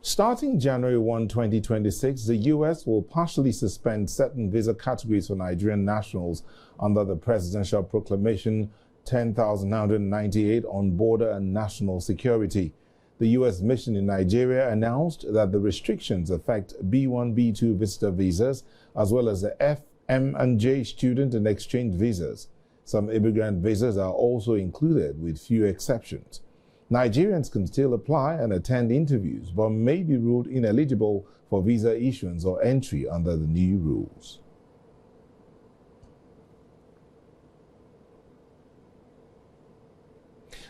Starting January 1, 2026, the U.S. will partially suspend certain visa categories for Nigerian nationals under the Presidential Proclamation 10,998 on border and national security. The U.S. mission in Nigeria announced that the restrictions affect B1, B2 visitor visas, as well as the F, M, and J student and exchange visas. Some immigrant visas are also included, with few exceptions. Nigerians can still apply and attend interviews, but may be ruled ineligible for visa issuance or entry under the new rules.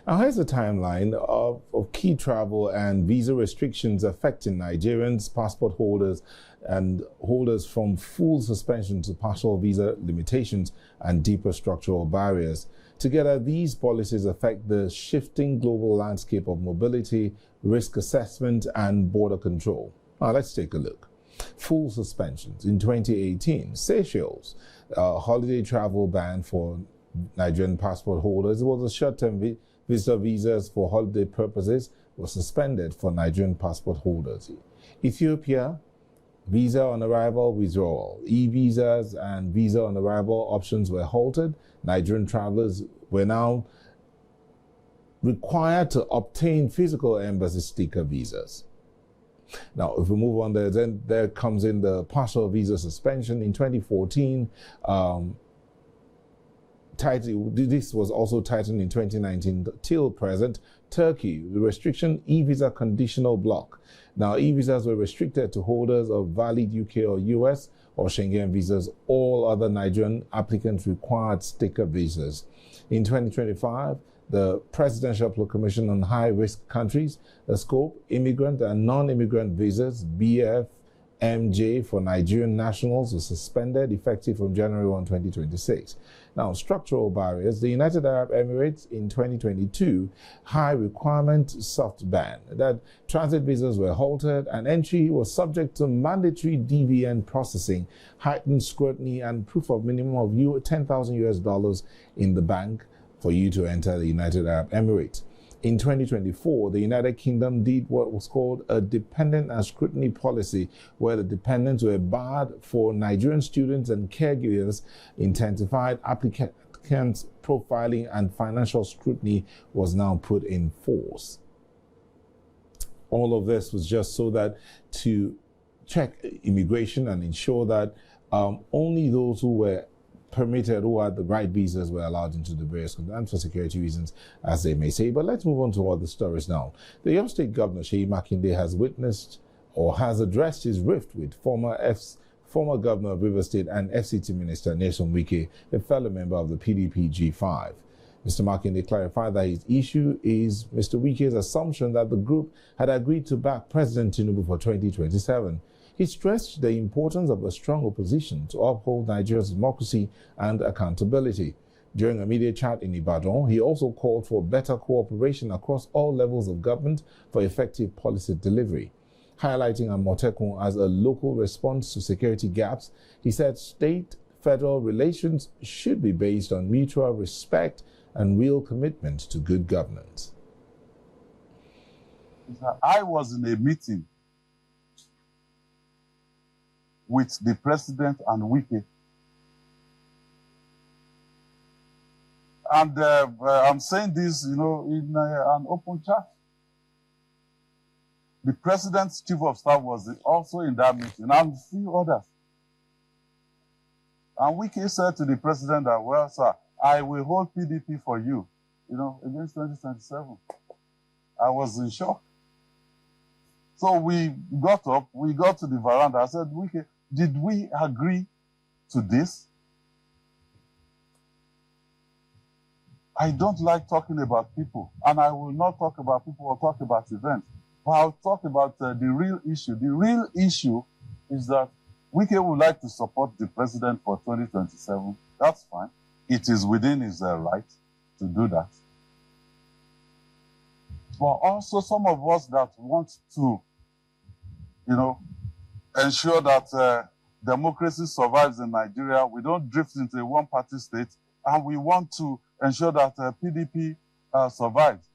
Now, here's the timeline of key travel and visa restrictions affecting Nigerians, passport holders, and holders from full suspension to partial visa limitations and deeper structural barriers. Together, these policies affect the shifting global landscape of mobility, risk assessment, and border control. Now, let's take a look. Full suspensions. In 2018, Seychelles, holiday travel ban for Nigerian passport holders. It was a short-term visitor visas for holiday purposes were suspended for Nigerian passport holders. Ethiopia, visa on arrival withdrawal. E-visas and visa on arrival options were halted. Nigerian travelers were now required to obtain physical embassy sticker visas. Now, if we move on there, then there comes in the partial visa suspension in 2014. This was also tightened in 2019 till present. Turkey, the restriction e-visa conditional block. Now, e-visas were restricted to holders of valid UK or US or Schengen visas. All other Nigerian applicants required sticker visas. In 2025, the Presidential Proclamation on High-Risk Countries, the scope, immigrant and non-immigrant visas, BF, MJ for Nigerian nationals was suspended effective from January 1, 2026. Now, structural barriers. The United Arab Emirates in 2022, high requirement soft ban. That transit visas were halted and entry was subject to mandatory DVN processing, heightened scrutiny, and proof of minimum of 10,000 US dollars in the bank for you to enter the United Arab Emirates. In 2024, the United Kingdom did what was called a dependent and scrutiny policy, where the dependents were barred for Nigerian students and caregivers. Intensified applicants profiling and financial scrutiny was now put in force. All of this was just so that to check immigration and ensure that only those who were permitted, who had the right visas, were allowed into the various countries, and for security reasons, as they may say. But let's move on to other stories now. The Yobe State Governor, Seyi Makinde, has witnessed or has addressed his rift with former Governor of Rivers State and FCT Minister Nyesom Wike, a fellow member of the PDP G5. Mr. Makinde clarified that his issue is Mr. Wike's assumption that the group had agreed to back President Tinubu for 2027. He stressed the importance of a strong opposition to uphold Nigeria's democracy and accountability. During a media chat in Ibadan, he also called for better cooperation across all levels of government for effective policy delivery. Highlighting Amotekun as a local response to security gaps, he said state-federal relations should be based on mutual respect and real commitment to good governance. I was in a meeting with the president and Wike. And I'm saying this, in an open chat. The president's chief of staff was also in that meeting, and a few others. And Wike said to the president that, well, sir, I will hold PDP for you, against 2027. I was in shock. So we got up, we got to the veranda. I said, Wike, did we agree to this? I don't like talking about people, and I will not talk about people or talk about events, but I'll talk about the real issue. The real issue is that Wike would like to support the president for 2027. That's fine. It is within his right to do that. But also some of us that want to, ensure that democracy survives in Nigeria. We don't drift into a one-party state, and we want to ensure that PDP survives.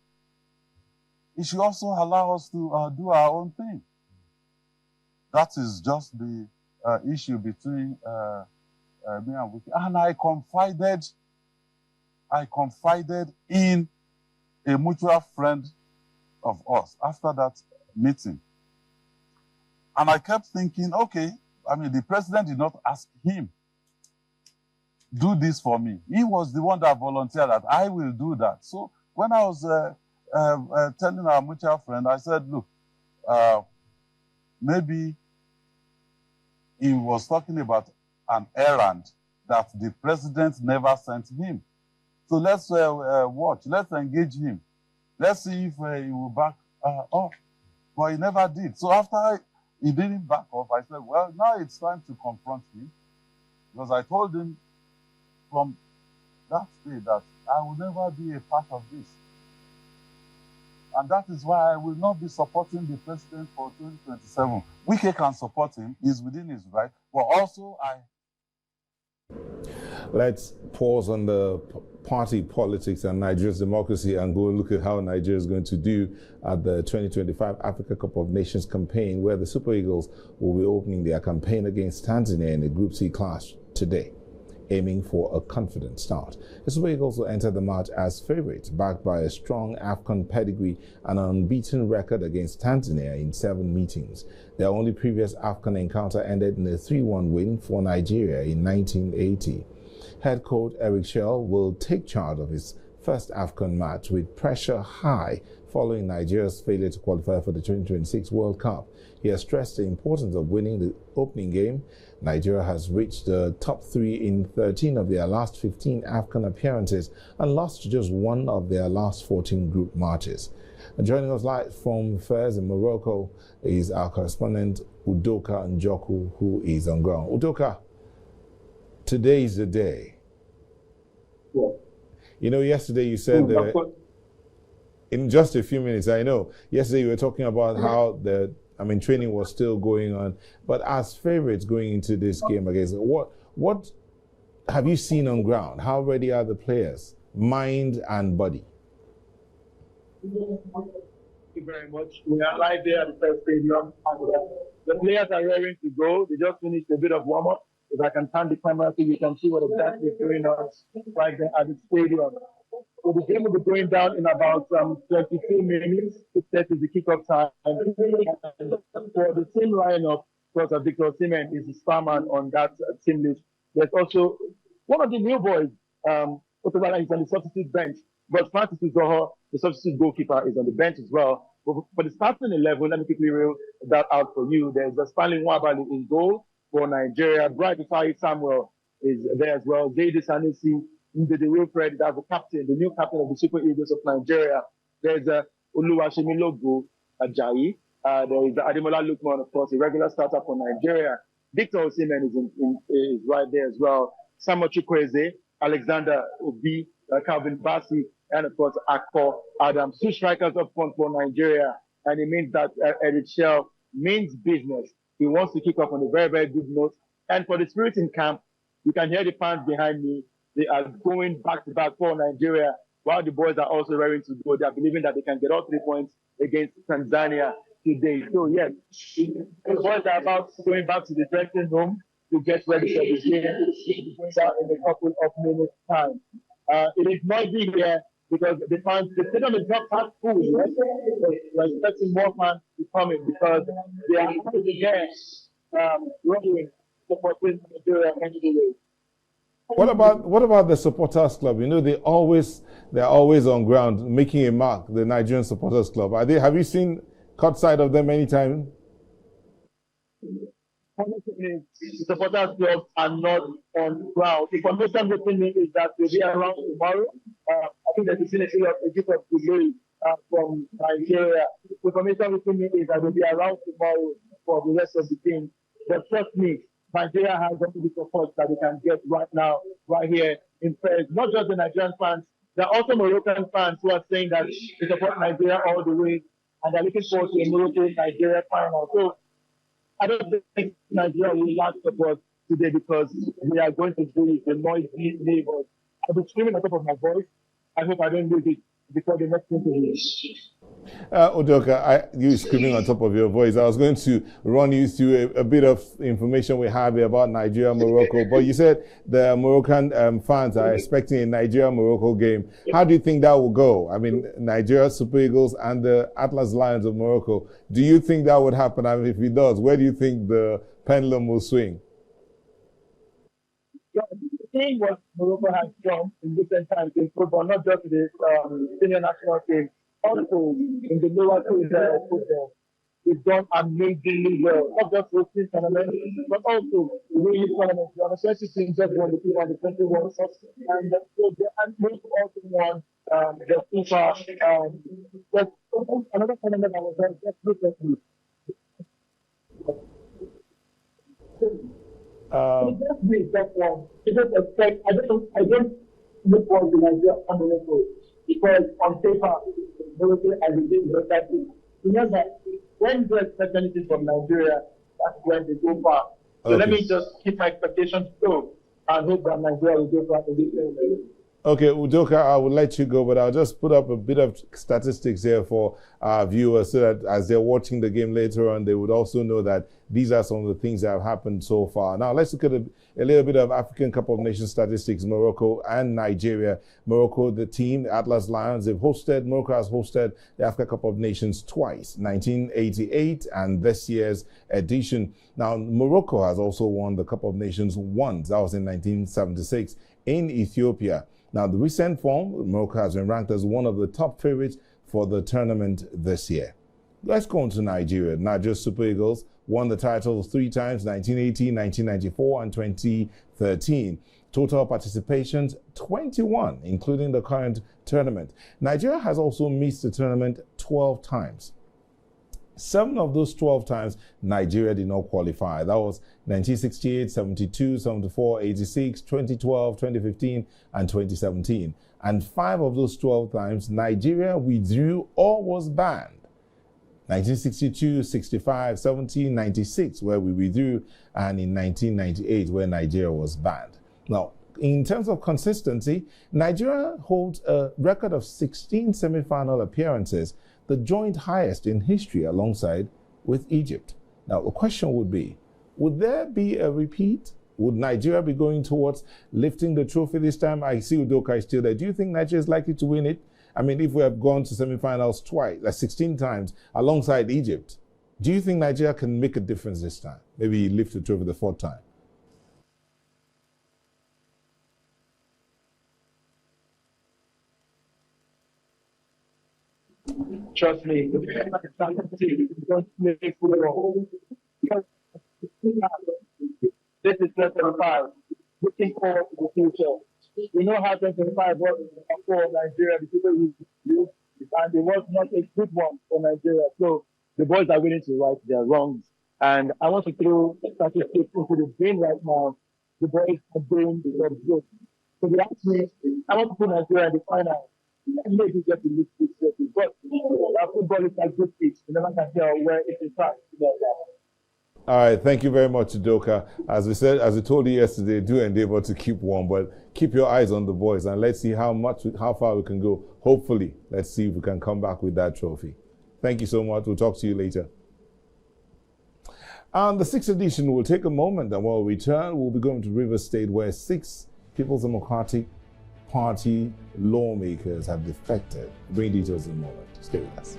It should also allow us to do our own thing. That is just the issue between me and Wiki. And I confided in a mutual friend of us after that meeting. And I kept thinking, okay, I mean, the president did not ask him, do this for me. He was the one that volunteered that I will do that. So when I was telling our mutual friend, I said, look, maybe he was talking about an errand that the president never sent him. So let's watch, let's engage him. Let's see if he will back off. But he never did. So after he didn't back off, I said, well, now it's time to confront him. Because I told him from that day that I will never be a part of this. And that is why I will not be supporting the president for 2027. Wike can support him, he's within his right, but also Let's pause on the party politics and Nigeria's democracy and go look at how Nigeria is going to do at the 2025 Africa Cup of Nations campaign, where the Super Eagles will be opening their campaign against Tanzania in a Group C clash today, aiming for a confident start. The Super Eagles will enter the match as favourites, backed by a strong AFCON pedigree and an unbeaten record against Tanzania in 7 meetings. Their only previous AFCON encounter ended in a 3-1 win for Nigeria in 1980. Head coach Eric Shell will take charge of his first AFCON match with pressure high following Nigeria's failure to qualify for the 2026 World Cup. He has stressed the importance of winning the opening game. Nigeria has reached the top 3 in 13 of their last 15 AFCON appearances and lost just 1 of their last 14 group matches. And joining us live from FIRS in Morocco is our correspondent Udoka Njoku, who is on ground. Udoka, today is the day. Yeah. You know, yesterday you said in just a few minutes, I know, yesterday you were talking about how training was still going on, but as favorites going into this game against, what have you seen on ground? How ready are the players, mind and body? Thank you very much. We are live there at the first stadium. The players are raring to go. They just finished a bit of warm-up. If I can turn the camera so you can see what exactly is going on right there at the stadium. So the game will be going down in about 22 minutes. That is the kickoff time. And for the team lineup, because of Victor Osimhen is the starman on that team list. There's also one of the new boys, Otobala, is on the substitute bench. But Francis Uzoho, the substitute goalkeeper, is on the bench as well. But for the starting 11, let me quickly reel that out for you. There's Stanley Nwabali in goal for Nigeria. Bright Ifeanyi Samuel is there as well. Jade Sanusi, Ndidi Wilfred, that's the captain, the new captain of the Super Eagles of Nigeria. There's Oluwashemilogo Ajayi. There is Ademola Lookman, of course, a regular starter for Nigeria. Victor Osimhen is right there as well. Samuel Chukwueze, Alexander Obi, Calvin Bassey, and of course, Akko Adams. 2 strikers up front for Nigeria. And it means that Eric Shell means business. He wants to kick off on a very, very good note. And for the spirit in camp, you can hear the fans behind me. They are going back to back for Nigeria, while the boys are also raring to go. They are believing that they can get all 3 points against Tanzania today. So yes, the boys are about going back to the dressing room to get ready for the game. Going down in a couple of minutes' time. It is noisy here because the stadium is not that full yet. We're expecting more fans to come in because they are already there, running supporting Nigeria anyway. What about the supporters club? You know, they're always on ground making a mark. The Nigerian supporters club. Have you seen caught sight of them anytime? The supporters clubs are not on ground. Information within me is that they'll be around tomorrow. I think there's a bit of delay from Nigeria. Information within me is that they'll be around tomorrow for the rest of the team. But trust me, Nigeria has all the support that they can get right now, right here in FIRS. Not just the Nigerian fans, there are also Moroccan fans who are saying that they support Nigeria all the way, and they're looking forward to a Morocco-Nigeria final. So I don't think Nigeria will lack support today because we are going to be a noisy neighbors. I'll be screaming on top of my voice. I hope I don't lose it before the next thing to hear. Udoka, you screaming on top of your voice. I was going to run you through a bit of information we have here about Nigeria and Morocco, but you said the Moroccan fans are expecting a Nigeria-Morocco game. How do you think that will go? I mean, Nigeria Super Eagles and the Atlas Lions of Morocco. Do you think that would happen? I mean, if it does, where do you think the pendulum will swing? Seeing what Morocco has done in recent times in football, not just the senior national team, also in the lower stage of football, they've done amazingly well. Not just hosting tournaments, but also winning tournaments. The under-20 team just won the 2021 Cup, and Morocco also won the FIFA. There's another tournament that was done just recently. I don't look for the Nigeria fundamental because on paper, Morocco as a team is better. Remember, when they expect anything from Nigeria, that's when they go far. So let me just keep my expectations low and hope that Nigeria will go far in this area. Okay, Udoka, I will let you go, but I'll just put up a bit of statistics here for our viewers so that as they're watching the game later on, they would also know that these are some of the things that have happened so far. Now, let's look at a little bit of African Cup of Nations statistics, Morocco and Nigeria. Morocco, the team, the Atlas Lions, Morocco has hosted the Africa Cup of Nations twice, 1988 and this year's edition. Now, Morocco has also won the Cup of Nations once. That was in 1976 in Ethiopia. Now, the recent form, Morocco has been ranked as one of the top favorites for the tournament this year. Let's go on to Nigeria. Niger Super Eagles won the titles 3 times, 1980, 1994, and 2013. Total participations, 21, including the current tournament. Nigeria has also missed the tournament 12 times. 7 of those 12 times, Nigeria did not qualify. That was 1968, 72, 74, 86, 2012, 2015, and 2017. And 5 of those 12 times, Nigeria withdrew or was banned. 1962, 65, 70, 96, where we withdrew, and in 1998, where Nigeria was banned. Now, in terms of consistency, Nigeria holds a record of 16 semi-final appearances, the joint highest in history alongside with Egypt. Now, the question would be, would there be a repeat? Would Nigeria be going towards lifting the trophy this time? I see Udoka is still there. Do you think Nigeria is likely to win it? I mean, if we have gone to semi-finals twice, 16 times alongside Egypt, do you think Nigeria can make a difference this time? Maybe lift the trophy the 4th time? Trust me, don't make football. This is 2025. Looking forward to the future. We know how 2025 was for Nigeria, the people who do, and it was not a good one for Nigeria. So the boys are willing to right their wrongs. And I want to throw statistics into the bin right now. The boys are doing the job good. So they asked me, I want to put Nigeria in the final. Maybe just the league pitch, but our football is a good pitch. You never can tell where it is at. All right, thank you very much, Udoka. As we told you yesterday, do endeavor to keep warm, but keep your eyes on the boys and let's see how far we can go. Hopefully, let's see if we can come back with that trophy. Thank you so much. We'll talk to you later. And the 6th edition will take a moment, and when we return, we'll be going to Rivers State, where 6 People's Democratic Party lawmakers have defected. Bring details in a moment. Stay with us.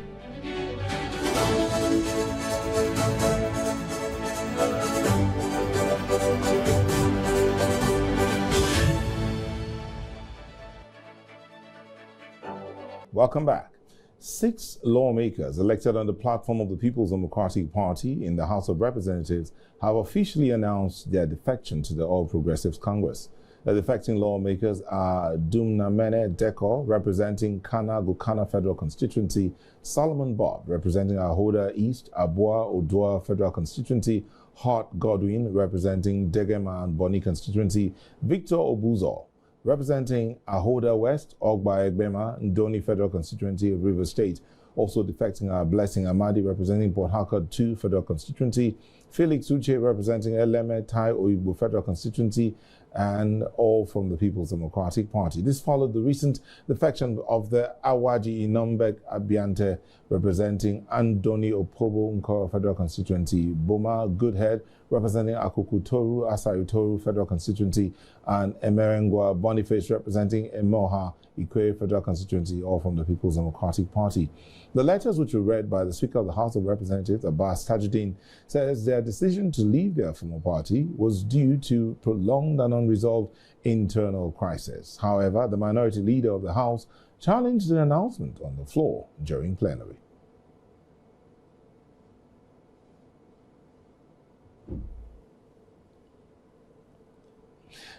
Welcome back. 6 lawmakers elected on the platform of the People's Democratic Party in the House of Representatives have officially announced their defection to the All Progressives Congress. The defecting lawmakers are Dumnamene Deko, representing Kana Gukana Federal Constituency, Solomon Bob, representing Ahoda East, Abua Odua Federal Constituency, Hart Godwin, representing Degema and Boni Constituency, Victor Obuzo, representing Ahoda West, Ogba Egbema, Ndoni Federal Constituency of Rivers State. Also defecting are Blessing Amadi, representing Port Harcourt 2 Federal Constituency, Felix Uche, representing Eleme Tai Oyibo Federal Constituency, and all from the People's Democratic Party. This followed the recent defection of the Awaji Inombek Abiante, representing Andoni Opobo Nkoro Federal Constituency, Boma Goodhead, representing Akuku Toru, Asayu Toru Federal Constituency, and Emerengwa Boniface, representing Emoha Ikwe Federal Constituency, all from the People's Democratic Party. The letters, which were read by the Speaker of the House of Representatives, Abbas Tajuddin, says their decision to leave their former party was due to prolonged and unresolved internal crisis. However, the minority leader of the House challenged the announcement on the floor during plenary.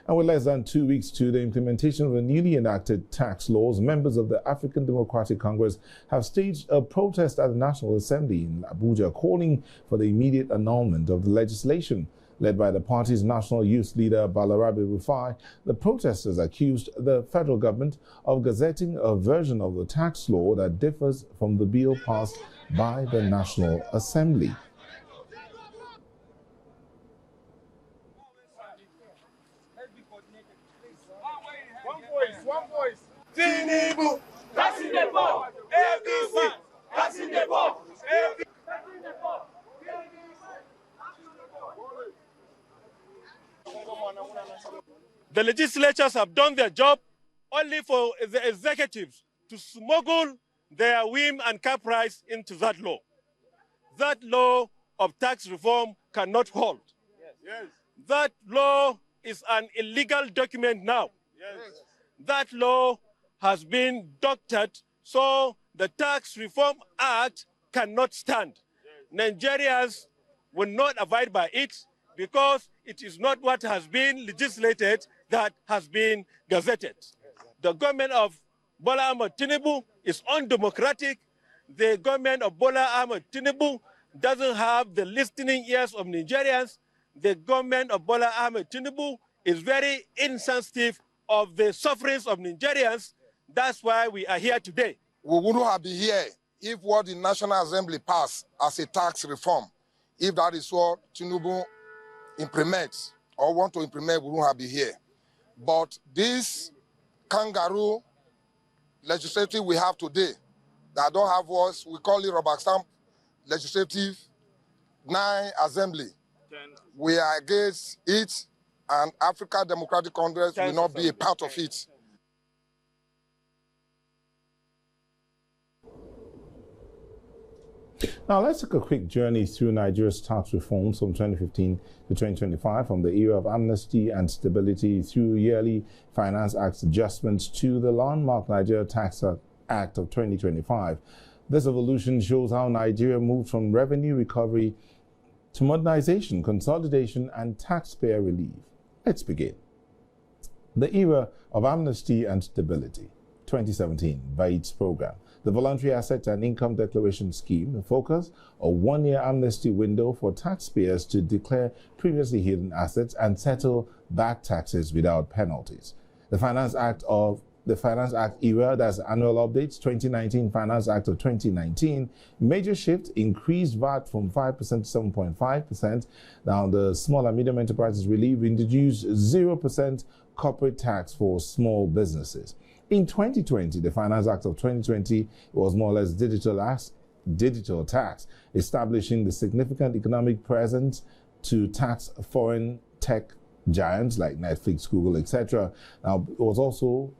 And with less than 2 weeks to the implementation of the newly enacted tax laws, members of the African Democratic Congress have staged a protest at the National Assembly in Abuja, calling for the immediate annulment of the legislation. Led by the party's national youth leader, Balarabe Rufai, the protesters accused the federal government of gazetting a version of the tax law that differs from the bill passed by the National Assembly. One voice. Tinubu, that's in the ball. FDC, that's in the ball. The legislatures have done their job only for the executives to smuggle their whim and caprice into that law. That law of tax reform cannot hold. Yes. That law is an illegal document now. Yes. That law has been doctored, so the Tax Reform Act cannot stand. Nigerians will not abide by it because it is not what has been legislated that has been gazetted. The government of Bola Ahmed Tinubu is undemocratic. The government of Bola Ahmed Tinubu doesn't have the listening ears of Nigerians. The government of Bola Ahmed Tinubu is very insensitive of the sufferings of Nigerians. That's why we are here today. We wouldn't have been here if what the National Assembly passed as a tax reform, if that is what Tinubu implements or want to implement, we wouldn't have been here. But this kangaroo legislative we have today that don't have us, we call it rubber stamp legislative 9 assembly. 10. We are against it, and African Democratic Congress will not be a part of it. Now, let's take a quick journey through Nigeria's tax reforms from 2015 to 2025, from the era of amnesty and stability through yearly Finance Act adjustments to the landmark Nigerian Tax Act of 2025. This evolution shows how Nigeria moved from revenue recovery to modernization, consolidation, and taxpayer relief. Let's begin. The era of amnesty and stability, 2017, VAID's program. The Voluntary Asset and Income Declaration Scheme focused a one-year amnesty window for taxpayers to declare previously hidden assets and settle back taxes without penalties. The Finance Act era, that's annual updates, 2019 Finance Act of 2019, major shift, increased VAT from 5% to 7.5%. Now, the Small and Medium Enterprises Relief introduced 0% corporate tax for small businesses. In 2020, the Finance Act of 2020 was more or less digital tax, establishing the significant economic presence to tax foreign tech giants like Netflix, Google, etc. Now, it was also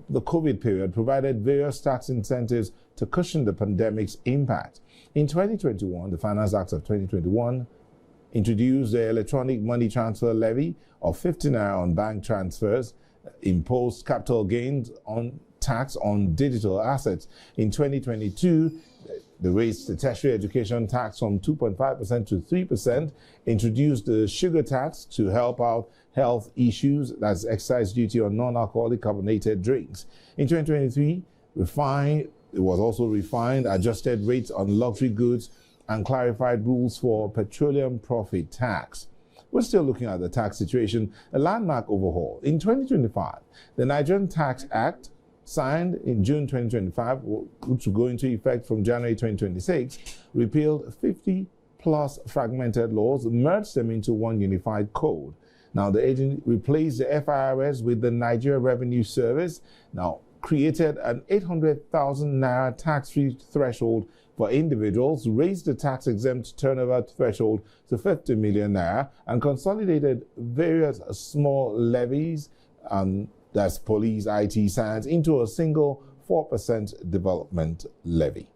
the COVID period provided various tax incentives to cushion the pandemic's impact. In 2021, the Finance Act of 2021 introduced the electronic money transfer levy of 50 naira on bank transfers, imposed capital gains on tax on digital assets. In 2022, they raised the tertiary education tax from 2.5% to 3%, introduced the sugar tax to help out health issues, that's excise duty on non-alcoholic carbonated drinks. In 2023, it was also refined, adjusted rates on luxury goods, and clarified rules for petroleum profit tax. We're still looking at the tax situation, a landmark overhaul. In 2025, the Nigerian Tax Act, signed in June 2025, which will go into effect from January 2026, repealed 50-plus fragmented laws, merged them into one unified code. Now, the agent replaced the FIRS with the Nigeria Revenue Service. Now, created an 800,000 naira tax-free threshold for individuals, raised the tax-exempt turnover threshold to 50 million naira, and consolidated various small levies, that's police, IT, science, into a single 4% development levy.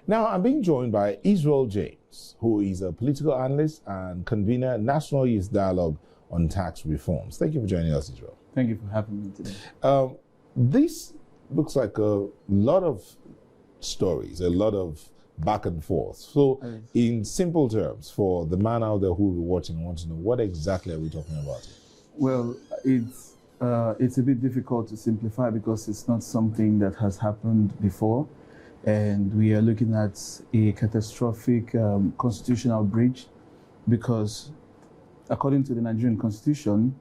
Now, I'm being joined by Israel James, who is a political analyst and convener, National Youth Dialogue on Tax Reforms. Thank you for joining us, Israel. Thank you for having me today. This looks like a lot of stories, a lot of back and forth. So, in simple terms, for the man out there who will be watching and want to know, what exactly are we talking about? Well, it's a bit difficult to simplify because it's not something that has happened before. And we are looking at a catastrophic constitutional breach because, according to the Nigerian Constitution,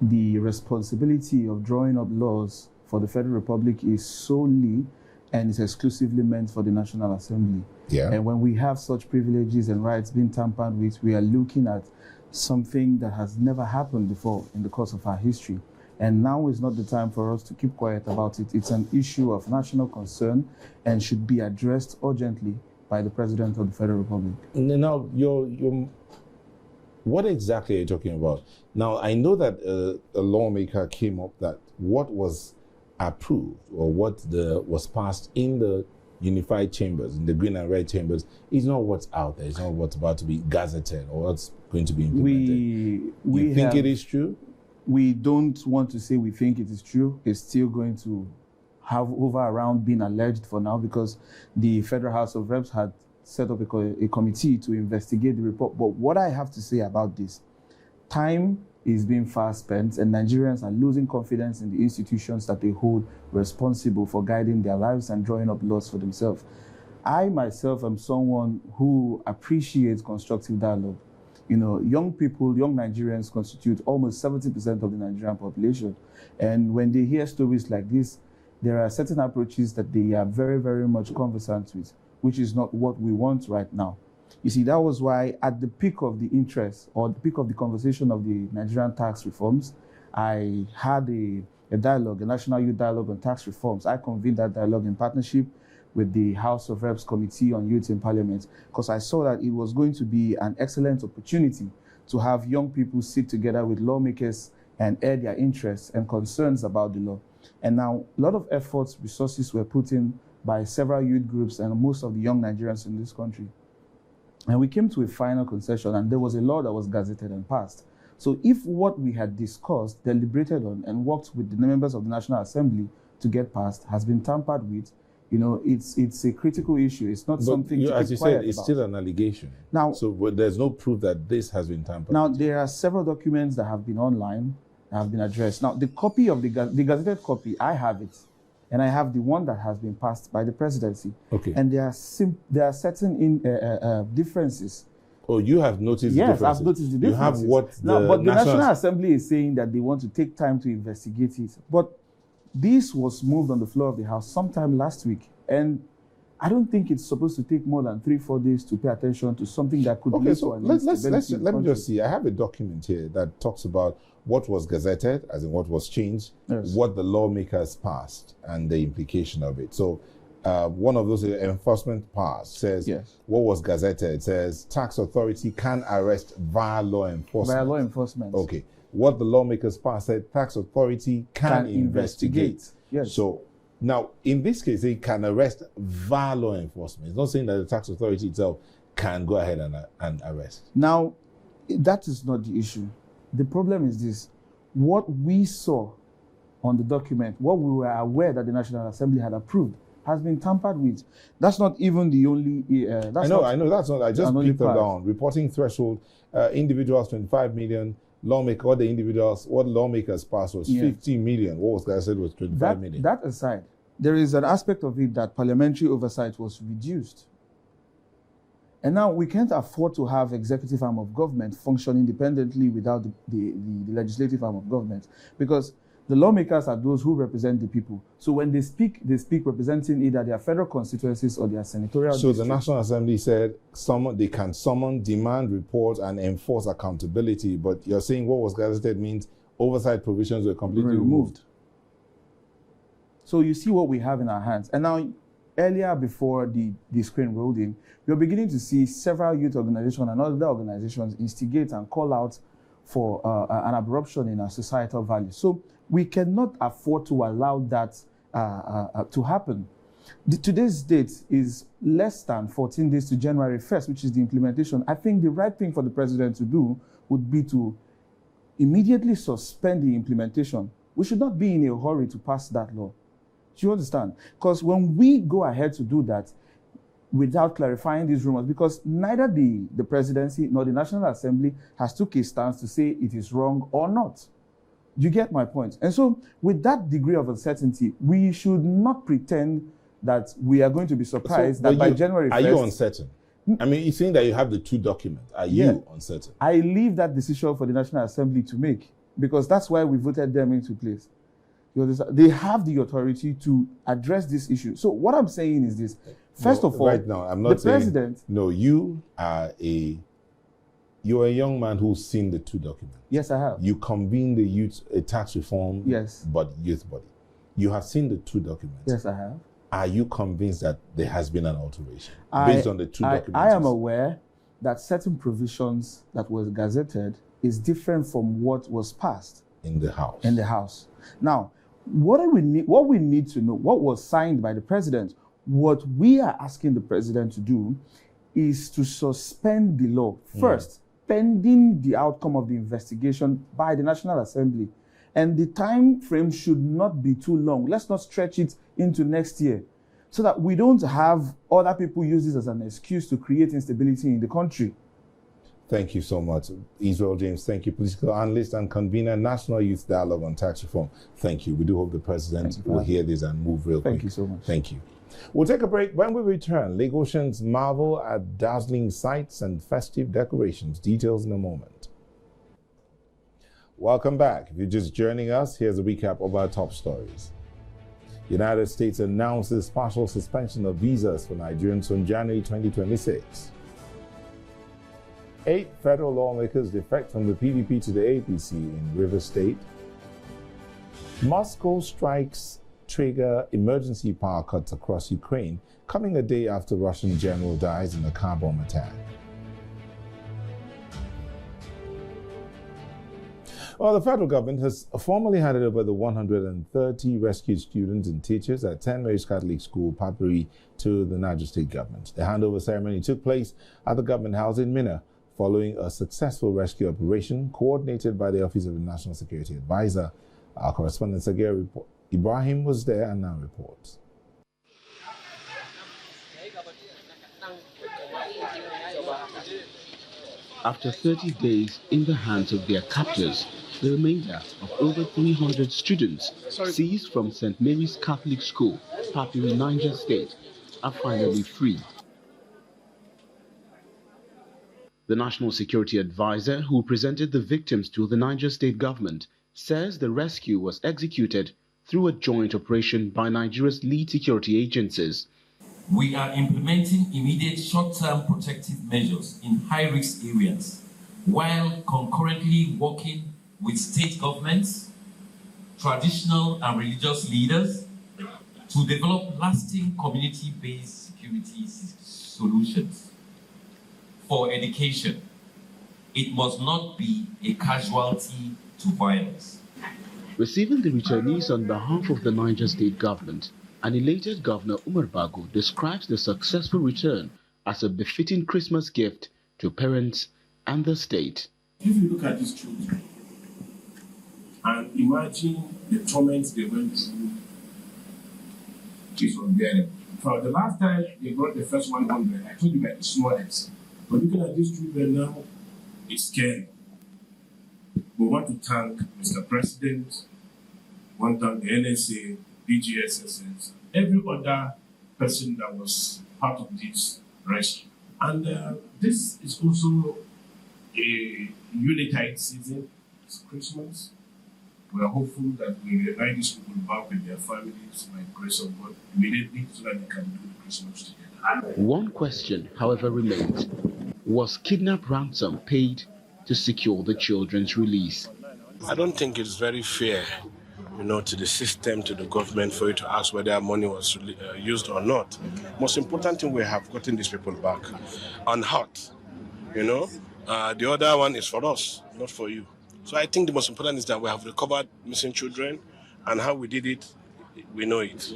the responsibility of drawing up laws for the Federal Republic is solely and is exclusively meant for the National Assembly. Yeah. And when we have such privileges and rights being tampered with, we are looking at something that has never happened before in the course of our history. And now is not the time for us to keep quiet about it. It's an issue of national concern and should be addressed urgently by the President of the Federal Republic. Now, what exactly are you talking about? Now, I know that a lawmaker came up that what was approved or what was passed in the unified chambers, in the green and red chambers, is not what's out there. It's not what's about to be gazetted or what's going to be implemented. You think it is true? We don't want to say we think it is true. It's still going to have over around being alleged for now because the Federal House of Reps had set up a committee to investigate the report. But what I have to say about this, time is being fast spent and Nigerians are losing confidence in the institutions that they hold responsible for guiding their lives and drawing up laws for themselves. I myself am someone who appreciates constructive dialogue. You know, young people, young Nigerians constitute almost 70% of the Nigerian population. And when they hear stories like this, there are certain approaches that they are very, very much conversant with, which is not what we want right now. You see, that was why at the peak of the interest or the peak of the conversation of the Nigerian tax reforms, I had a dialogue, a National Youth Dialogue on Tax Reforms. I convened that dialogue in partnership with the House of Reps Committee on Youth in Parliament, because I saw that it was going to be an excellent opportunity to have young people sit together with lawmakers and air their interests and concerns about the law. And now a lot of efforts, resources were put in by several youth groups and most of the young Nigerians in this country. And we came to a final concession and there was a law that was gazetted and passed. So if what we had discussed, deliberated on, and worked with the members of the National Assembly to get passed has been tampered with, you know, it's a critical issue. It's not something to keep quiet about. As you said, it's still an allegation. Now, so there's no proof that this has been tampered now, with. there are several documents that have been online, that have been addressed. Now, the copy of the gazetted copy, I have it. And I have the one that has been passed by the presidency. Okay. And there are certain differences. Oh, you have noticed the differences? Yes, I've noticed the differences. You have what the National Assembly is saying that they want to take time to investigate it. But this was moved on the floor of the House sometime last week. And I don't think it's supposed to take more than 3-4 days to pay attention to something that could lead to an instability. Let me just see. I have a document here that talks about what was gazetted, as in what was changed, yes, what the lawmakers passed, and the implication of it. So one of those enforcement powers says, yes, what was gazetted says tax authority can arrest via law enforcement. Via law enforcement. Okay. What the lawmakers passed said tax authority can investigate. Yes. So now, in this case, they can arrest via law enforcement. It's not saying that the tax authority itself can go ahead and arrest. Now, that is not the issue. The problem is this. What we saw on the document, what we were aware that the National Assembly had approved, has been tampered with. That's not even the only... I know, that's not... I just clicked it down. Reporting threshold, individuals 25 million, lawmaker, what the individuals, what lawmakers passed was 50 million. What was gazetted was 25 million. That aside, there is an aspect of it that parliamentary oversight was reduced. And now we can't afford to have executive arm of government function independently without the legislative arm of government, because The lawmakers are those who represent the people. So when they speak representing either their federal constituencies or their senatorial So districts. the National Assembly said they can summon, demand, report, and enforce accountability. But you're saying what was gazetted means oversight provisions were completely removed. So you see what we have in our hands. And now, earlier before the screen rolled in, you're beginning to see several youth organizations and other organizations instigate and call out for an abruption in our societal values. So we cannot afford to allow that to happen. Today's date is less than 14 days to January 1st, which is the implementation. I think the right thing for the president to do would be to immediately suspend the implementation. We should not be in a hurry to pass that law. Do you understand? Because when we go ahead to do that without clarifying these rumors, because neither the presidency nor the National Assembly has took a stance to say it is wrong or not. You get my point? And so with that degree of uncertainty, we should not pretend that we are going to be surprised that by January 1st... Are you uncertain? I mean, you're saying that you have the two documents. Are you uncertain? I leave that decision for the National Assembly to make, because that's why we voted them into place. They have the authority to address this issue. So what I'm saying is this. First of all, right now, I'm not saying... president... No, you're a young man who's seen the two documents. Yes, I have. You convened the youth tax reform youth body. You have seen the two documents. Yes, I have. Are you convinced that there has been an alteration based on the two documents? I am aware that certain provisions that was gazetted is different from what was passed in the House. In the House. Now, what we need to know, what was signed by the president, what we are asking the president to do is to suspend the law first, pending the outcome of the investigation by the National Assembly. And the time frame should not be too long. Let's not stretch it into next year so that we don't have other people use this as an excuse to create instability in the country. Thank you so much. Israel James, thank you. Political analyst and convener, National Youth Dialogue on Tax Reform. Thank you. We do hope the president will hear this and move real quick. Thank you so much. Thank you. We'll take a break. When we return, Lagosians marvel at dazzling sights and festive decorations. Details in a moment. Welcome back. If you're just joining us, here's a recap of our top stories. United States announces partial suspension of visas for Nigerians from January 2026. 8 federal lawmakers defect from the PDP to the APC in River State. Moscow strikes trigger emergency power cuts across Ukraine, coming a day after Russian general dies in a car bomb attack. Well, the federal government has formally handed over the 130 rescued students and teachers at 10 Mary's Catholic School, Papiri, to the Niger State government. The handover ceremony took place at the government house in Minna, following a successful rescue operation coordinated by the Office of the National Security Advisor. Our correspondent Sagir Ibrahim was there and now reports. After 30 days in the hands of their captors, the remainder of over 300 students seized from St. Mary's Catholic School, Papiri, Niger State, are finally free. The National Security Advisor, who presented the victims to the Niger State government, says the rescue was executed through a joint operation by Nigeria's lead security agencies. We are implementing immediate short-term protective measures in high-risk areas, while concurrently working with state governments, traditional and religious leaders to develop lasting community-based security solutions. For education, it must not be a casualty to violence. Receiving the returnees on behalf of the Niger State government, an elated Governor Umar Bago describes the successful return as a befitting Christmas gift to parents and the state. If you look at these children and imagine the torments they went through, it's unbearable. For the last time they brought the first 100, I told you about the smallest. But looking at these children now, it's scary. We want to thank Mr. President, we want to thank the NSA, BGSSS, every other person that was part of this rescue. And this is also a unitide season. It's Christmas. We are hopeful that we reunite these people back with their families by the grace of God immediately so that they can do the Christmas together. One question, however, remains. Was kidnap ransom paid to secure the children's release? I don't think it's very fair, to the system, to the government, for you to ask whether money was used or not. Most important thing, we have gotten these people back unhurt. The other one is for us, not for you. So I think the most important is that we have recovered missing children, and how we did it, we know it.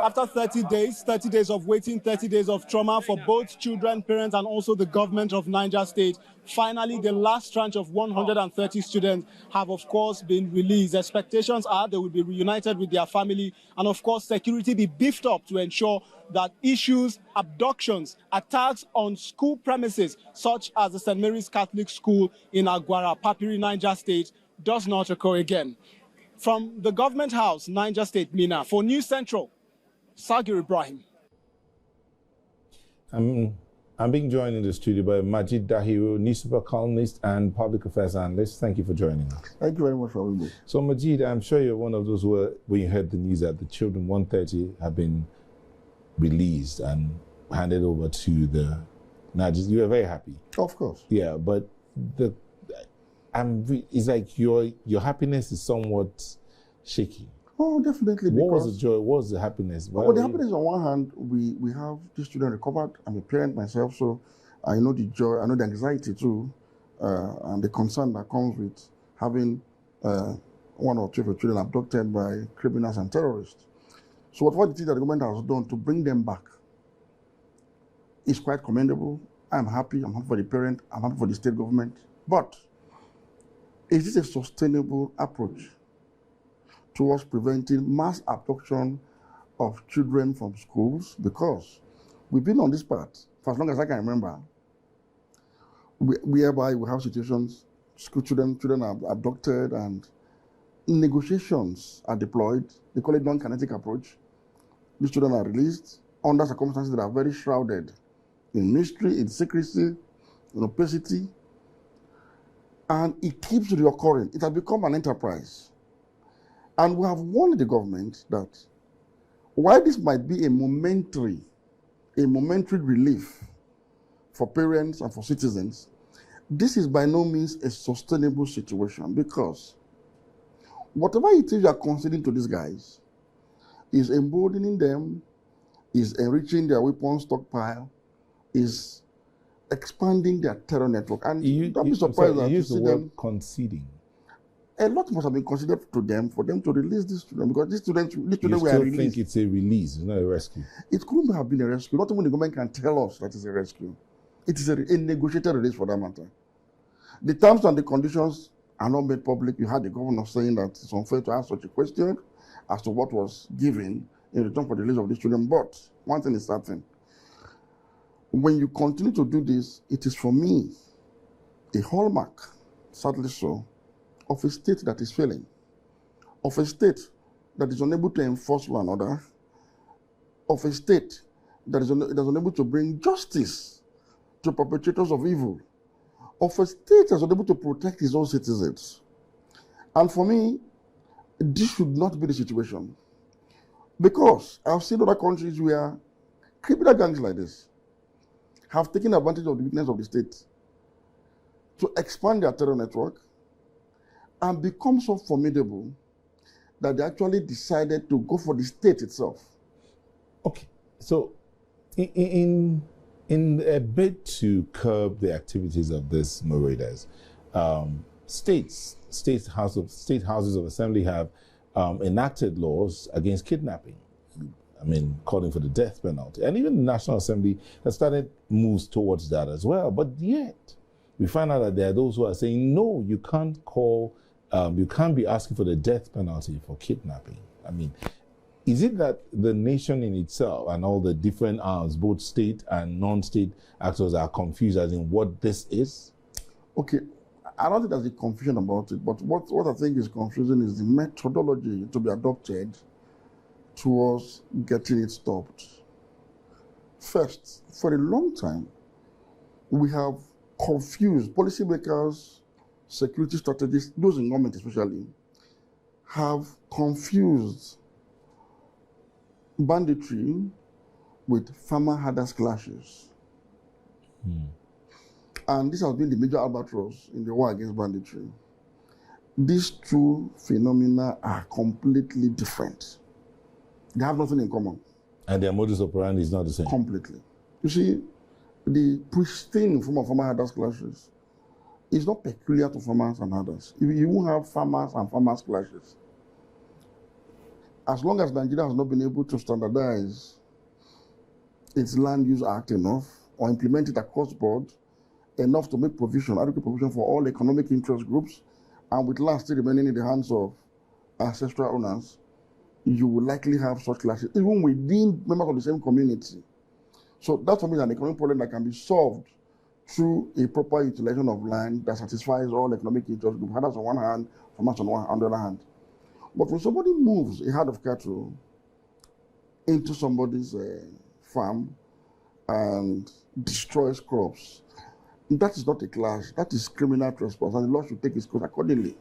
After 30 days of waiting, 30 days of trauma for both children, parents, and also the government of Niger State, finally the last tranche of 130 students have, of course, been released. Expectations are they will be reunited with their family, and of course security be beefed up to ensure that issues, abductions, attacks on school premises, such as the St. Mary's Catholic School in Agwara, Papiri, Niger State, does not occur again. From the Government House, Niger State, Mina, for News Central, Sagir Ibrahim. I'm being joined in the studio by Majid Dahiru, newspaper columnist and public affairs analyst. Thank you for joining us. Thank you very much for having me. So, Majid, I'm sure you're one of those who, when you heard the news that the children 130 have been released and handed over to the Nigerians, you were very happy. Of course. Yeah, but it's like your happiness is somewhat shaky. Oh, definitely. What was the joy? What was the happiness? Well, the happiness on one hand, we have these children recovered. I'm a parent myself, so I know the joy, I know the anxiety too, and the concern that comes with having one or two of your children abducted by criminals and terrorists. So what the thing that the government has done to bring them back is quite commendable. I'm happy for the parent, I'm happy for the state government. But is this a sustainable approach towards preventing mass abduction of children from schools? Because we've been on this path for as long as I can remember, whereby we have situations, school children are abducted and negotiations are deployed. They call it non-kinetic approach. These children are released under circumstances that are very shrouded in mystery, in secrecy, in opacity, and it keeps reoccurring. It has become an enterprise. And we have warned the government that while this might be a momentary relief for parents and for citizens, this is by no means a sustainable situation, because whatever it is you are conceding to these guys is emboldening them, is enriching their weapons stockpile, is expanding their terror network. And don't be surprised that you see them conceding. A lot must have been considered to them for them to release these children, because these children were released. You still think it's a release, not a rescue? It couldn't have been a rescue. Not even the government can tell us that it's a rescue. It is a negotiated release for that matter. The terms and the conditions are not made public. You had the governor saying that it's unfair to ask such a question as to what was given in return for the release of these children. But one thing is certain. When you continue to do this, it is for me a hallmark, sadly so, of a state that is failing, of a state that is unable to enforce law and order, of a state that is unable to bring justice to perpetrators of evil, of a state that is unable to protect its own citizens. And for me, this should not be the situation. Because I've seen other countries where criminal gangs like this have taken advantage of the weakness of the state to expand their terror network and become so formidable that they actually decided to go for the state itself. Okay, so in a bid to curb the activities of these marauders, state houses of assembly have enacted laws against kidnapping. I mean, calling for the death penalty. And even the National Assembly has started moves towards that as well. But yet, we find out that there are those who are saying, no, you can't you can't be asking for the death penalty for kidnapping. I mean, is it that the nation in itself and all the different arms, both state and non-state actors, are confused as in what this is? Okay, I don't think there's a confusion about it, but what I think is confusing is the methodology to be adopted towards getting it stopped. First, for a long time, we have confused policymakers, security strategists, those in government especially, have confused banditry with farmer herders clashes. And this has been the major albatross in the war against banditry. These two phenomena are completely different. They have nothing in common. And their modus operandi is not the same. Completely. You see, the pristine form of farmer herders clashes is not peculiar to farmers and herders. You won't have farmers and farmers clashes. As long as Nigeria has not been able to standardize its Land Use Act enough or implement it across the board enough to make provision, adequate provision for all economic interest groups, and with land still remaining in the hands of ancestral owners, you will likely have such clashes, even within members of the same community. So that for me is an economic problem that can be solved through a proper utilization of land that satisfies all economic interest groups, herders on one hand, farmers on the other hand. But when somebody moves a herd of cattle into somebody's farm and destroys crops, that is not a clash, that is criminal trespass, and the law should take its course accordingly.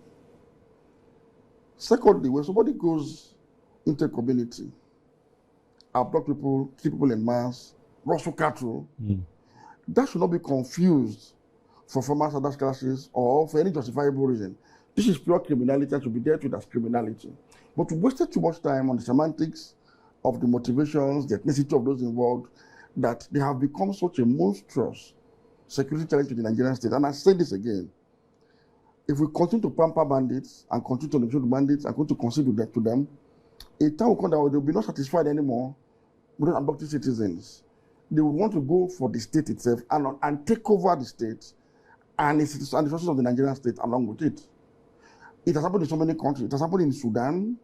Secondly, when somebody goes into a community, abduct people, kill people in mass, rustle cattle, that should not be confused for farmers and clashes or for any justifiable reason. This is pure criminality and should be dealt with as criminality. But we wasted too much time on the semantics of the motivations, the ethnicity of those involved, that they have become such a monstrous security challenge to the Nigerian state. And I say this again, if we continue to pamper bandits and continue to negotiate with bandits and continue to concede to them, a time will come that they will be not satisfied anymore with abducting citizens. They will want to go for the state itself and take over the state and the resources of the Nigerian state along with it. It has happened in so many countries. It has happened in Sudan.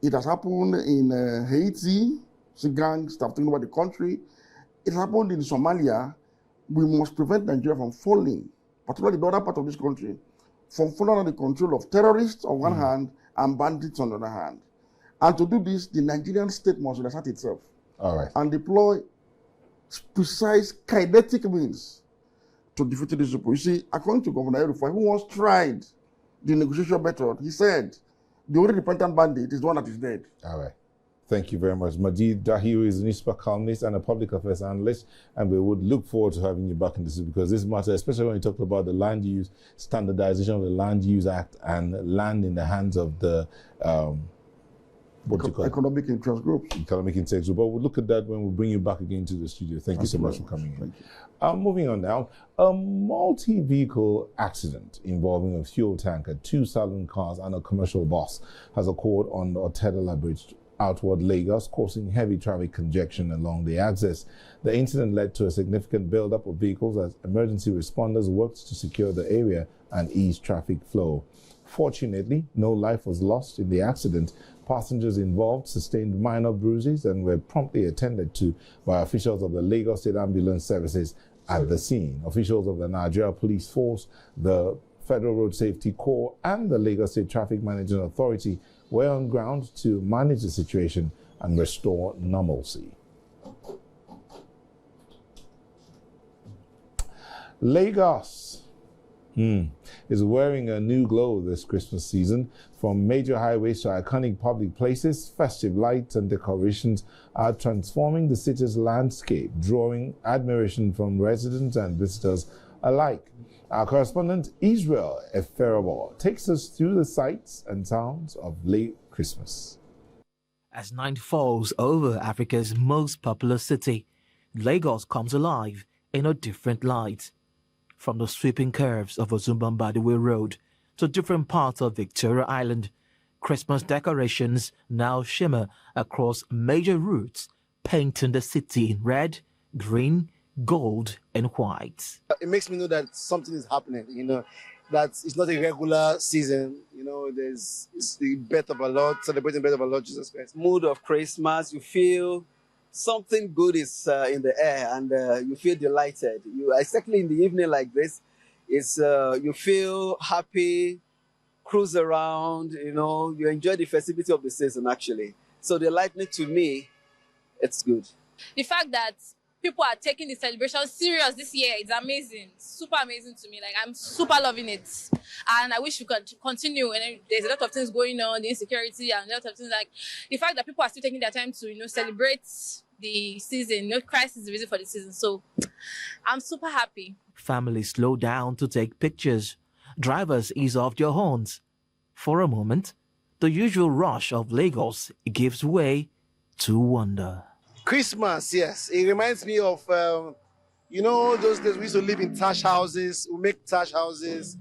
It has happened in Haiti. The gangs have taken over the country. It has happened in Somalia. We must prevent Nigeria from falling, particularly the other part of this country, from falling under the control of terrorists on one hand and bandits on the other hand. And to do this, the Nigerian state must reassert itself. All right. And deploy precise kinetic means to defeat these people. You see, according to Governor Erufai, who once tried the negotiation method, he said, the only repentant bandit is the one that is dead. All right. Thank you very much. Majid Dahiru is a newspaper columnist and a public affairs analyst, and we would look forward to having you back in this because this matter, especially when you talk about the land use, standardization of the Land Use Act and land in the hands of the economic interest groups. Economic interest group. But we'll look at that when we bring you back again to the studio. Thank you so much for coming in. Moving on now. A multi-vehicle accident involving a fuel tanker, 2 salon cars and a commercial bus has occurred on the Otedala Bridge outward Lagos, causing heavy traffic congestion along the axis. The incident led to a significant buildup of vehicles as emergency responders worked to secure the area and ease traffic flow. Fortunately, no life was lost in the accident. Passengers involved sustained minor bruises and were promptly attended to by officials of the Lagos State Ambulance Services at the scene. Officials of the Nigeria Police Force, the Federal Road Safety Corps, and the Lagos State Traffic Management Authority were on ground to manage the situation and restore normalcy. Lagos is wearing a new glow this Christmas season. From major highways to iconic public places, festive lights and decorations are transforming the city's landscape, drawing admiration from residents and visitors alike. Our correspondent, Israel Eferabor, takes us through the sights and sounds of late Christmas. As night falls over Africa's most popular city, Lagos comes alive in a different light. From the sweeping curves of Ozumbambadiwe Road to different parts of Victoria Island, Christmas decorations now shimmer across major routes, painting the city in red, green, gold, and white. It makes me know that something is happening, that it's not a regular season, it's the birth of our Lord, celebrating the birth of our Lord Jesus Christ. Mood of Christmas, you feel something good is in the air and you feel delighted. Especially in the evening like this, you feel happy, cruise around, you enjoy the festivity of the season actually. So the lightning to me, it's good. The fact that people are taking the celebration serious this year. It's amazing. Super amazing to me. Like, I'm super loving it. And I wish we could continue. And there's a lot of things going on, the insecurity and a lot of things, like the fact that people are still taking their time to, celebrate the season. Christ is the reason for the season. So I'm super happy. Families slow down to take pictures. Drivers ease off their horns. For a moment, the usual rush of Lagos gives way to wonder. Christmas, yes. It reminds me of, those days we used to live in tash houses. We make tash houses,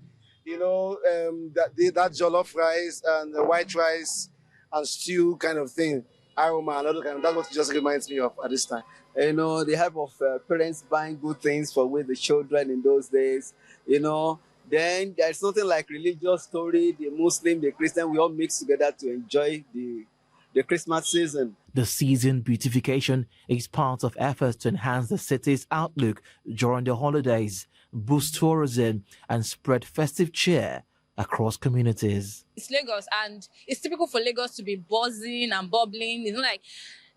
that jollof rice and the white rice and stew kind of thing, aroma and other kind of. That's what it just reminds me of at this time. The help of parents buying good things for with the children in those days, Then there's nothing like religious story, the Muslim, the Christian, we all mix together to enjoy the Christmas season. The season beautification is part of efforts to enhance the city's outlook during the holidays, boost tourism, and spread festive cheer across communities. It's Lagos, and it's typical for Lagos to be buzzing and bubbling. Like,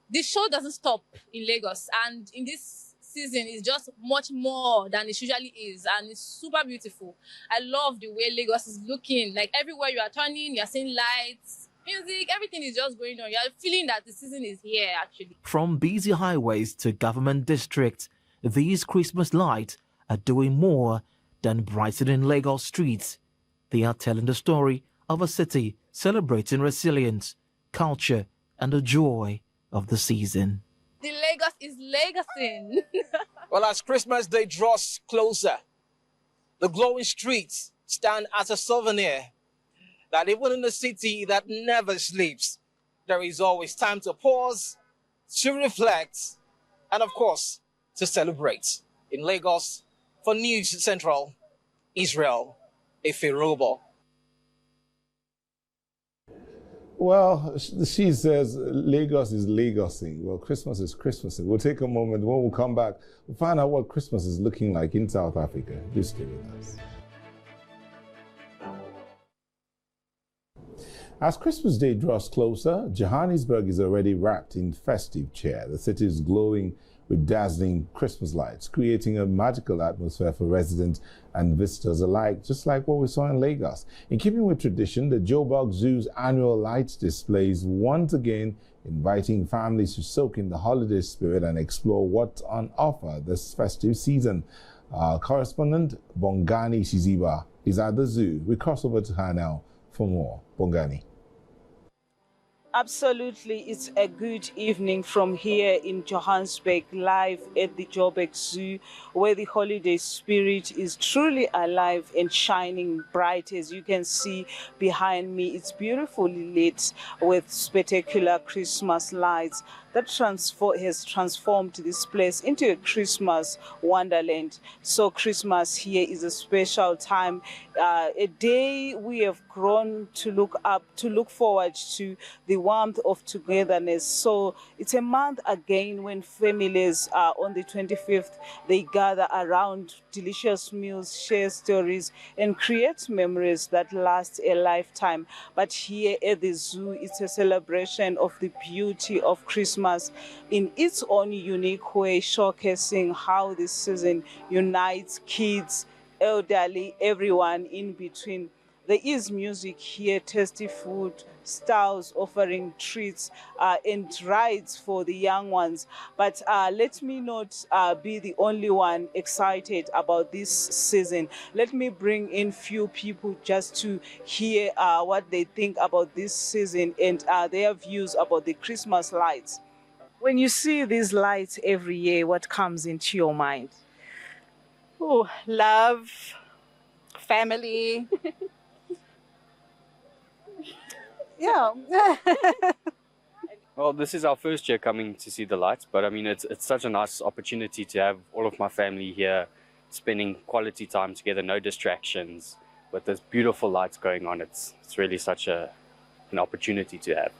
the show doesn't stop in Lagos, and in this season is just much more than it usually is, and it's super beautiful. I love the way Lagos is looking. Like, everywhere you are turning, you're seeing lights, music, everything is just going on. You're feeling that the season is here, actually. From busy highways to government districts, these Christmas lights are doing more than brightening Lagos streets. They are telling the story of a city celebrating resilience, culture, and the joy of the season. The Lagos is Lagosing. Well, as Christmas Day draws closer, the glowing streets stand as a souvenir that even in a city that never sleeps, there is always time to pause, to reflect, and of course, to celebrate. In Lagos, for News Central, Israel Eferobo. Well, she says Lagos is Lagosing. Well, Christmas is Christmasing. We'll take a moment. When we come back, we'll find out what Christmas is looking like in South Africa. Just stay with us. As Christmas Day draws closer, Johannesburg is already wrapped in festive cheer. The city is glowing with dazzling Christmas lights, creating a magical atmosphere for residents and visitors alike, just like what we saw in Lagos. In keeping with tradition, the Joburg Zoo's annual lights displays once again inviting families to soak in the holiday spirit and explore what's on offer this festive season. Correspondent Bongani Shiziba is at the zoo. We cross over to her now for more. Bongani. Absolutely, it's a good evening from here in Johannesburg, live at the Joburg Zoo, where the holiday spirit is truly alive and shining bright. As you can see behind me, it's beautifully lit with spectacular Christmas lights that has transformed this place into a Christmas wonderland. So Christmas here is a special time, a day we have grown to look forward to, the warmth of togetherness. So it's a month again when families on the 25th, they gather around delicious meals, share stories, and create memories that last a lifetime. But here at the zoo, it's a celebration of the beauty of Christmas in its own unique way, showcasing how this season unites kids, elderly, everyone in between. There is music here, tasty food, stalls offering treats and rides for the young ones. But let me not be the only one excited about this season. Let me bring in few people just to hear what they think about this season and their views about the Christmas lights. When you see these lights every year, what comes into your mind? Oh, love, family. Yeah. Well, this is our first year coming to see the lights, but I mean, it's such a nice opportunity to have all of my family here, spending quality time together, no distractions, with this beautiful lights going on. It's really such an opportunity to have.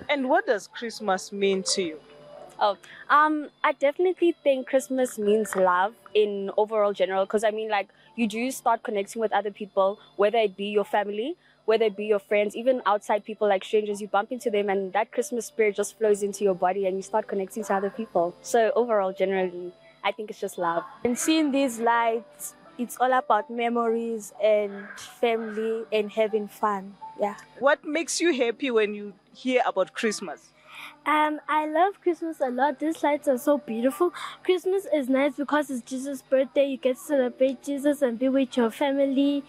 And what does Christmas mean to you? Oh, I definitely think Christmas means love in overall general, because I mean, like, you do start connecting with other people, whether it be your family, whether it be your friends, even outside people like strangers, you bump into them and that Christmas spirit just flows into your body and you start connecting to other people. So overall, generally, I think it's just love. And seeing these lights, it's all about memories and family and having fun. Yeah. What makes you happy when you hear about Christmas? I love Christmas a lot. These lights are so beautiful. Christmas is nice because it's Jesus' birthday. You get to celebrate Jesus and be with your family,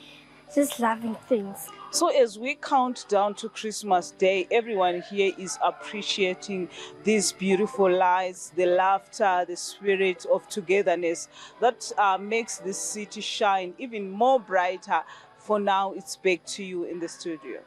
just loving things. So as we count down to Christmas Day, everyone here is appreciating these beautiful lights, the laughter, the spirit of togetherness that makes this city shine even more brighter. For now, it's back to you in the studio.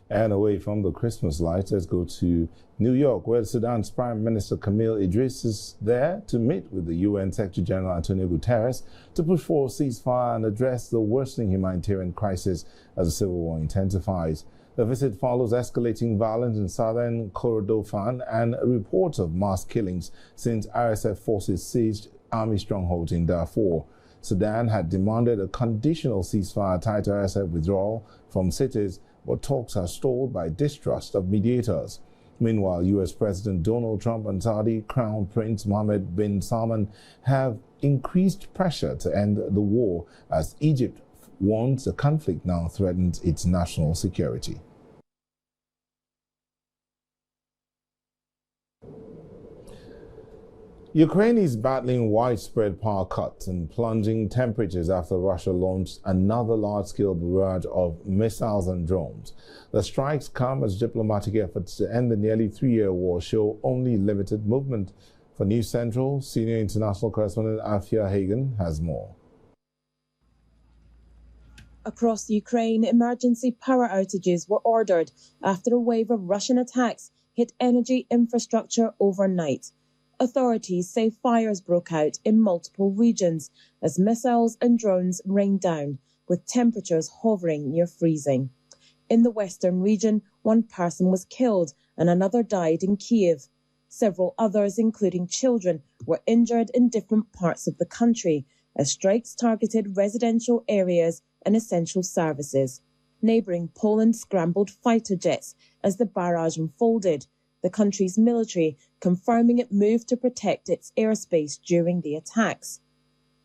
And away from the Christmas lights, let's go to New York, where Sudan's Prime Minister Camille Idris is there to meet with the UN Secretary General Antonio Guterres to push for a ceasefire and address the worsening humanitarian crisis as the civil war intensifies. The visit follows escalating violence in southern Kordofan and reports of mass killings since RSF forces seized army strongholds in Darfur. Sudan had demanded a conditional ceasefire tied to RSF withdrawal from cities, but talks are stalled by distrust of mediators. Meanwhile, U.S. President Donald Trump and Saudi Crown Prince Mohammed bin Salman have increased pressure to end the war as Egypt warns the conflict now threatens its national security. Ukraine is battling widespread power cuts and plunging temperatures after Russia launched another large-scale barrage of missiles and drones. The strikes come as diplomatic efforts to end the nearly 3-year war show only limited movement. For News Central, senior international correspondent Afia Hagen has more. Across Ukraine, emergency power outages were ordered after a wave of Russian attacks hit energy infrastructure overnight. Authorities say fires broke out in multiple regions as missiles and drones rained down, with temperatures hovering near freezing. In the western region, one person was killed and another died in Kiev. Several others, including children, were injured in different parts of the country as strikes targeted residential areas and essential services. Neighbouring Poland scrambled fighter jets as the barrage unfolded, the country's military confirming it moved to protect its airspace during the attacks.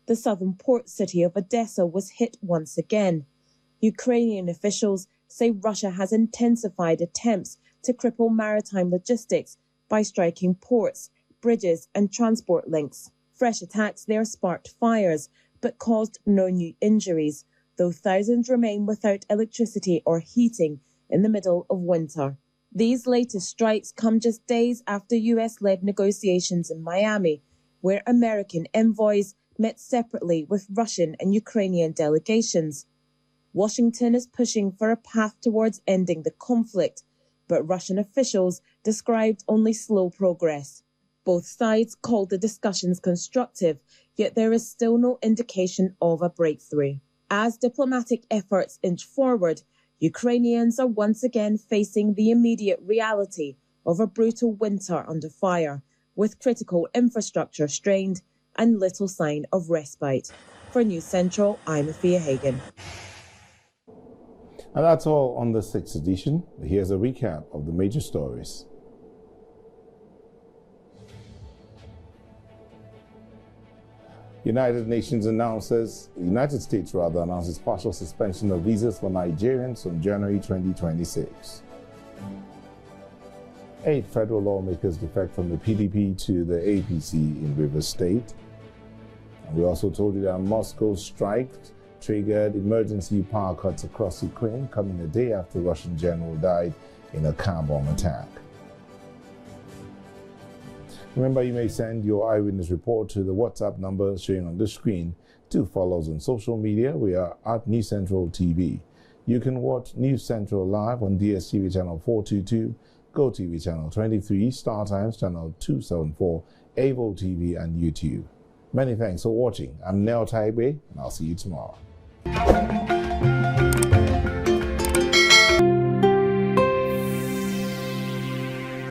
The southern port city of Odessa was hit once again. Ukrainian officials say Russia has intensified attempts to cripple maritime logistics by striking ports, bridges and transport links. Fresh attacks there sparked fires, but caused no new injuries, though thousands remain without electricity or heating in the middle of winter. These latest strikes come just days after US-led negotiations in Miami, where American envoys met separately with Russian and Ukrainian delegations. Washington is pushing for a path towards ending the conflict, but Russian officials described only slow progress. Both sides called the discussions constructive, yet there is still no indication of a breakthrough. As diplomatic efforts inch forward, Ukrainians are once again facing the immediate reality of a brutal winter under fire, with critical infrastructure strained and little sign of respite. For News Central, I'm Afia Hagen. And that's all on the 6th edition. Here's a recap of the major stories. United States announces partial suspension of visas for Nigerians from January 2026. 8 federal lawmakers defect from the PDP to the APC in Rivers State. And we also told you that Moscow's strike triggered emergency power cuts across Ukraine, coming a day after Russian general died in a car bomb attack. Remember, you may send your eyewitness report to the WhatsApp number showing on the screen. To follow us on social media, we are at News Central TV. You can watch News Central live on DSTV channel 422, GoTV channel 23, StarTimes channel 274, Avo TV, and YouTube. Many thanks for watching. I'm Nell Taibe, and I'll see you tomorrow.